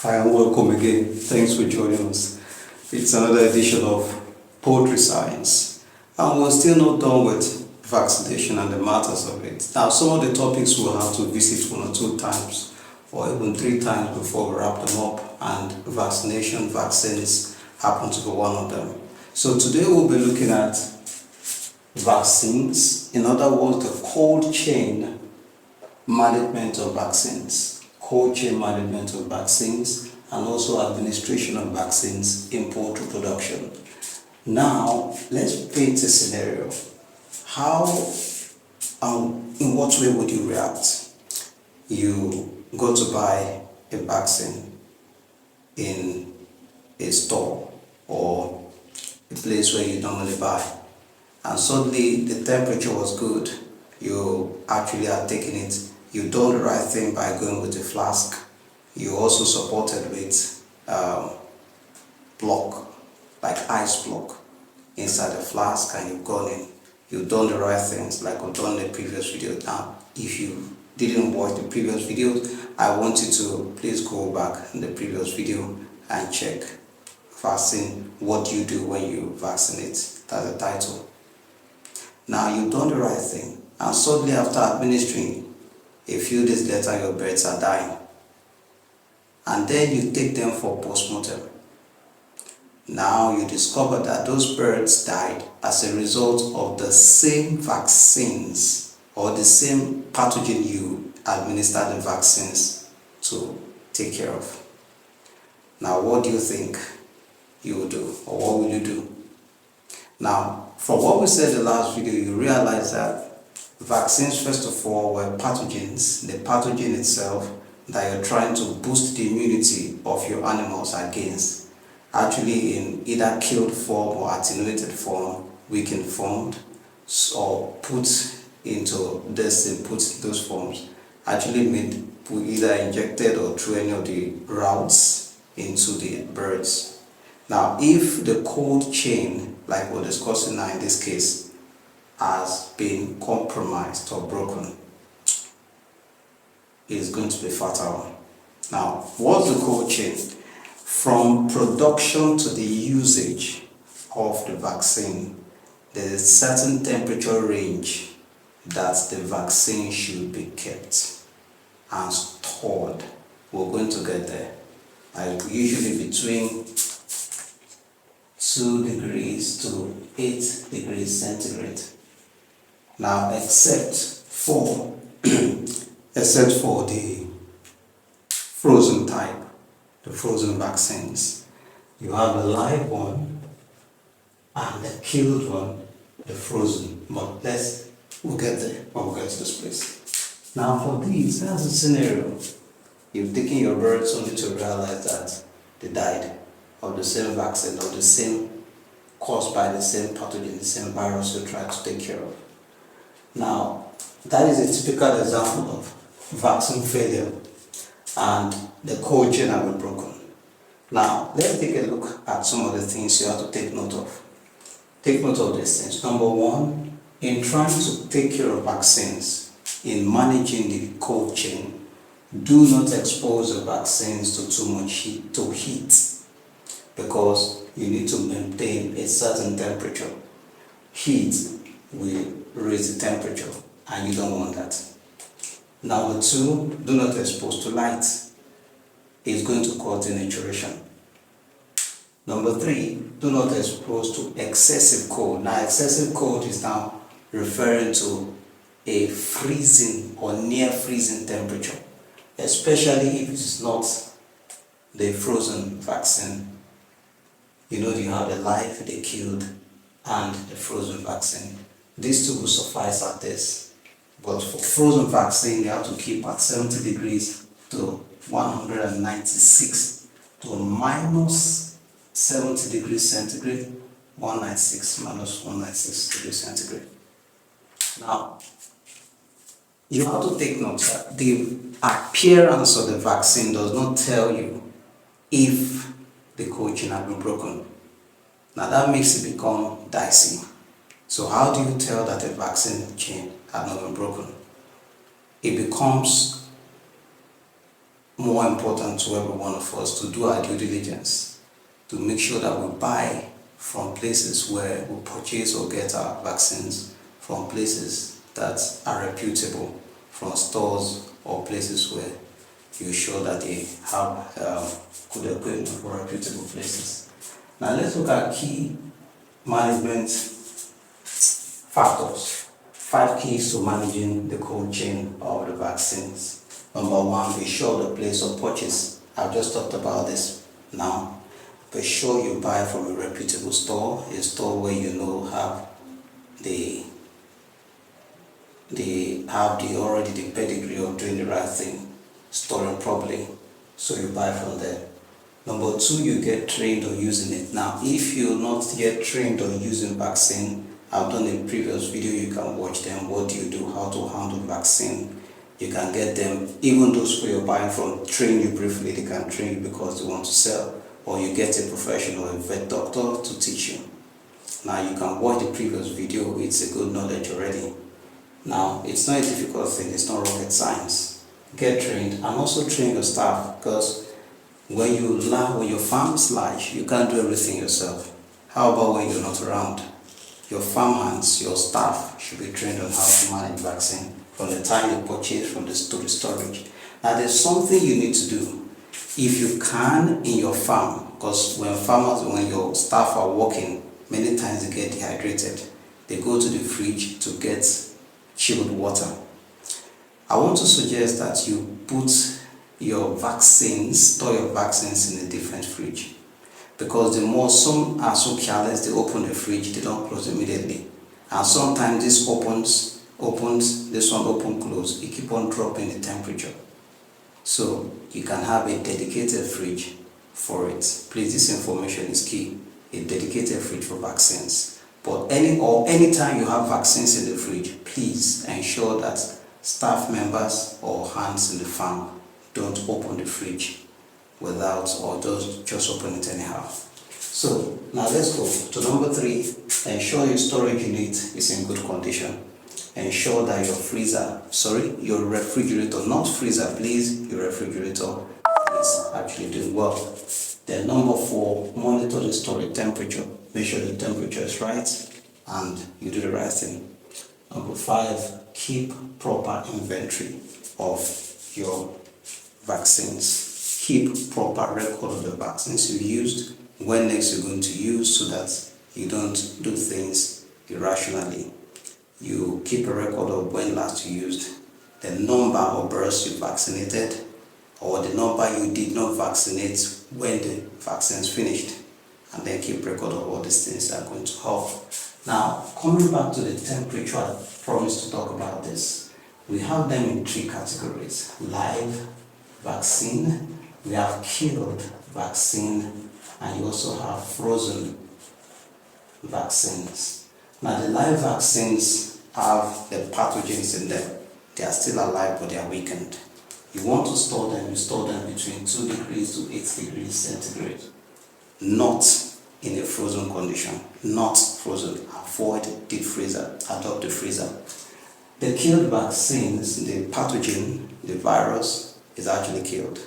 Hi and welcome again. Thanks for joining us. It's another edition of Poetry Science, and we're still not done with vaccination and the matters of it. Now, some of the topics we'll have to visit 1 or 2 times or even 3 times before we wrap them up, and vaccines happen to be one of them. So today we'll be looking at vaccines, in other words, the cold chain management of vaccines. Cold chain management of vaccines, and also administration of vaccines in poultry production. Now, let's paint a scenario. How in what way would you react? You go to buy a vaccine in a store or a place where you normally buy, and suddenly the temperature was good. You actually are taking it. You done the right thing by going with a flask. You also supported with block, like ice block inside the flask, and you've gone in. You've done the right things like we've done in the previous video. Now, if you didn't watch the previous videos, I want you to please go back in the previous video and check vaccine, what do you do when you vaccinate. That's the title. Now, you've done the right thing, and suddenly after administering, a few days later, your birds are dying. And then you take them for postmortem. Now you discover that those birds died as a result of the same vaccines or the same pathogen you administered the vaccines to take care of. Now, what do you think you will do, or what will you do? Now, from what we said in the last video, you realize that vaccines, first of all, were pathogens. The pathogen itself that you're trying to boost the immunity of your animals against, actually in either killed form or attenuated form, weakened form, or put into those forms, actually either injected or through any of the routes into the birds. Now, if the cold chain, like we're discussing now in this case, has been compromised or broken, is going to be fatal. Now, what's the cold chain? From production to the usage of the vaccine, there is a certain temperature range that the vaccine should be kept and stored. We're going to get there. Usually between 2 degrees to 8 degrees centigrade. Now, except for the frozen type, the frozen vaccines, you have the live one and the killed one, the frozen. But we'll get there when we get to this place. Now, for these, that's a scenario. You've taken your birds only to realize that they died of the same vaccine, or the same, caused by the same pathogen, the same virus you tried to take care of. Now, that is a typical example of vaccine failure, and the cold chain has been broken. Now, let's take a look at some of the things you have to take note of. Take note of these things. Number one, in trying to take care of vaccines, in managing the cold chain, do not expose the vaccines to too much heat, because you need to maintain a certain temperature. Heat will raise the temperature, and you don't want that. Number two, do not expose to light. It's going to cause denaturation. Number three, do not expose to excessive cold. Now, excessive cold is now referring to a freezing or near freezing temperature, especially if it is not the frozen vaccine. You know, you have the live, the killed, and the frozen vaccine. These two will suffice at this. But for frozen vaccine, you have to keep at 70 degrees to 196 to minus 70 degrees centigrade, 196 minus 196 degrees centigrade. Now, you have to take note that the appearance of the vaccine does not tell you if the cold chain has been broken. Now, that makes it become dicey. So how do you tell that a vaccine chain has not been broken? It becomes more important to every one of us to do our due diligence, to make sure that we buy from places where we purchase or get our vaccines from places that are reputable, from stores or places where you're sure that they have good equipment for reputable places. Now let's look at key management factors. 5 keys to managing the cold chain of the vaccines. Number 1, be sure the place of purchase. I've just talked about this now. Be sure you buy from a reputable store, a store where you know have the already the pedigree of doing the right thing, storing properly, so you buy from there. Number 2, you get trained on using it. Now, if you're not yet trained on using vaccine, I've done a previous video, you can watch them. What do you do? How to handle vaccine? You can get them, even those who you're buying from, train you briefly. They can train you because they want to sell, or you get a professional, a vet doctor to teach you. Now, you can watch the previous video. It's a good knowledge already. Now, it's not a difficult thing. It's not rocket science. Get trained, and also train your staff, because when your farm is large, you can't do everything yourself. How about when you're not around? Your farm hands, your staff should be trained on how to manage vaccine from the time you purchase to the storage. Now, there's something you need to do. If you can in your farm, because when your staff are working, many times they get dehydrated. They go to the fridge to get chilled water. I want to suggest that you put your vaccines, store your vaccines in a different fridge, because some are so careless, they open the fridge, they don't close immediately, and sometimes this opens, this one open, close, it keep on dropping the temperature. So you can have a dedicated fridge for it. Please, this information is key. A dedicated fridge for vaccines. But anytime you have vaccines in the fridge, please ensure that staff members or hands in the farm don't open the fridge without, or just open it anyhow. So now let's go to number 3. Ensure your storage unit is in good condition. Ensure that your refrigerator, not freezer, please, your refrigerator is actually doing well. Then number 4, monitor the storage temperature. Make sure the temperature is right and you do the right thing. Number 5, keep proper inventory of your vaccines. Keep proper record of the vaccines you used, when next you're going to use, so that you don't do things irrationally. You keep a record of when last you used, the number of births you vaccinated, or the number you did not vaccinate when the vaccines finished, and then keep record of all these things that are going to help. Now, coming back to the temperature, I promised to talk about this. We have them in 3 categories: live vaccine, we have killed vaccine, and you also have frozen vaccines. Now, the live vaccines have the pathogens in them. They are still alive, but they are weakened. You want to store them, you store them between 2 degrees to 8 degrees centigrade. Not in a frozen condition. Not frozen. Avoid deep freezer. Adopt the freezer. The killed vaccines, the pathogen, the virus, is actually killed.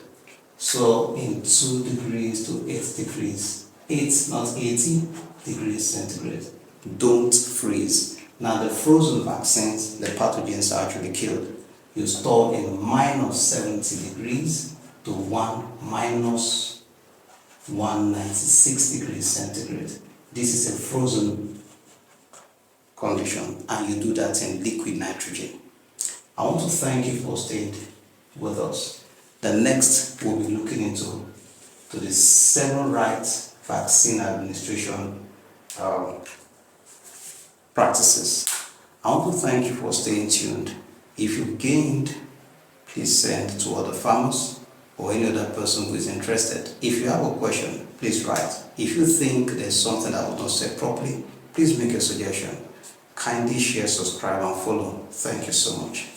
So in 2 degrees to 8 degrees, 8, not 80 degrees centigrade. Don't freeze. Now, the frozen vaccines, the pathogens are actually killed. You store in minus 70 degrees to minus 196 degrees centigrade. This is a frozen condition, and you do that in liquid nitrogen. I want to thank you for staying with us. The next, we'll be looking into the 7 right vaccine administration practices. I want to thank you for staying tuned. If you gained, please send to other farmers or any other person who is interested. If you have a question, please write. If you think there's something that was not said properly, please make a suggestion. Kindly share, subscribe, and follow. Thank you so much.